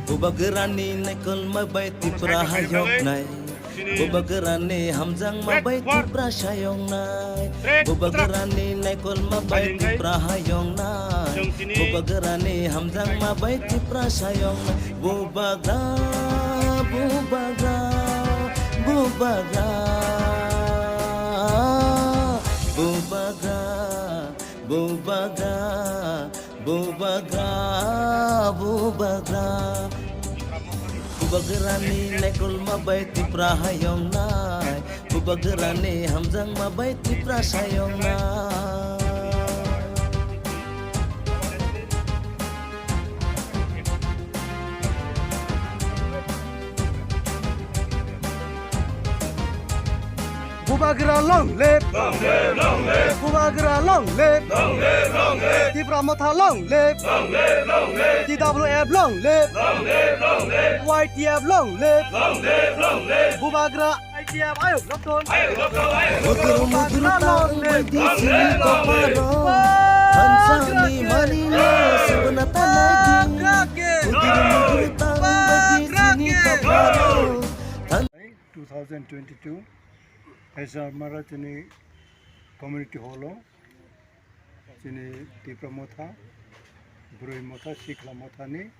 Bubagerani nekol mabay Tipra hayok nay Bubagerani hamjang mabay Tipra sayong nay Bubagerani nekol mabay Tipra hayong nay Bubagerani hamjang mabay Tipra sayong nay Bubaga bubaga bubaga bubaga bubaga bubaga bubaga Bubagerani nekol mabay Tipra hayong nay Bubagerani hamjang mabay Tipra sayong nay Bubagra long live, Bubagra long live, Tipra Motha long live, TWF long live, YTF long live, Bubagra ITF ayok lokton, Bubagra long live, Salsani Manila sebenarnya lagi Mudur tang bagi sini kaparo 2022 Esa mara chini community hall chini Tipra Motha, Broi Motha, Sikla Motha ni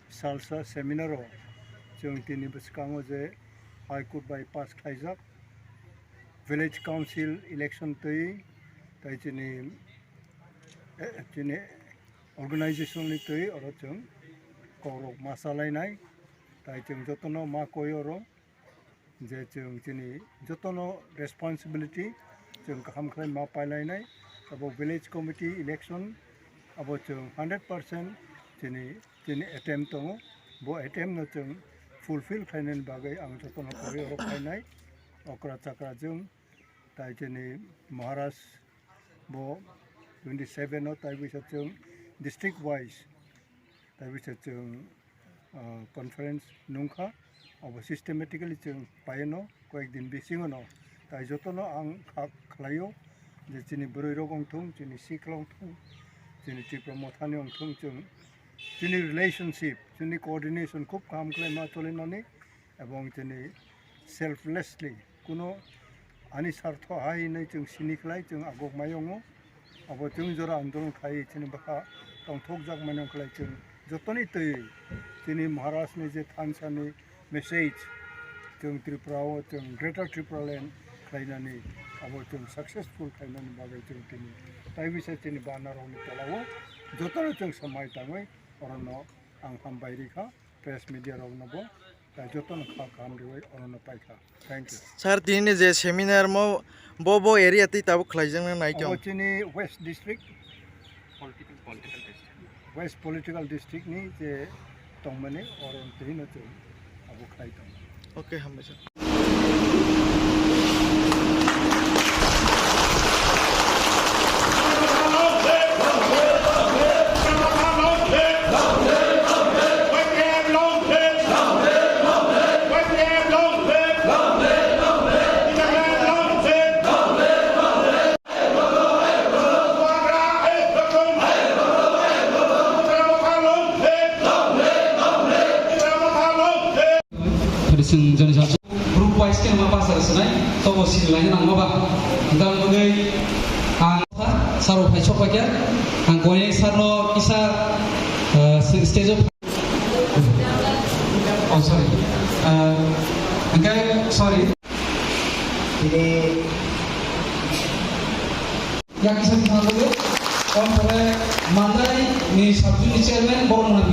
salsa seminar o chung tini beskango je High Court bypass Khlaijakha village council election tui tai chini organization ni tui oro chung korok masalai nai tai chung jotono ma koyoro je chung chini jotono responsibility chung kaham khlai ma pailai nai abo village committee election abo chung 100% chini attempt tongo bo attempt no chung fulfill khainen bagai ang jotono kori ro khainai okra chakra chung tai chini maharashtra bo 27 no tai bisa chung district wise tai bisa chung conference nungkha abo systematically chung paino koek din bising no tai jotono ang khlaio je chini broi rogong thung chini siklong thung chini Tipra Motha ni ong thung chung chini relationship chini coordination খুব কাম khlai ma cholinoni ebong chini selflessly kuno ani sartho hai nei chung sini khlai chung agok mayongo abo chung jora andolon khai chini baka tong thok jak manong khlai chung jotoni tei chini maharashtra ni je thansani message chung Tripura chung greater Tripura land khlainani abo chung successful khlainani bagai chung tini tai bisa chini banaro ni tolawo jotoro chung samai tangoi orono ang hambairi kha press media rog nobo tai jotono kha kam riwai orono paikha thank you sir tini je seminar mo bo area ti tabu khlaijang na nai kyong chini west district west political district ni je tongmane oron tini chung abo khlai tong okay hambe sir group wise kan apa pasar senai togo silanya nang maba dan bagai ang saro pai chok pakia ang koye sarno isa stage of oh sorry angkai sorry ini yang isa kita lakukan on pore mandai ni subject chairman boron nang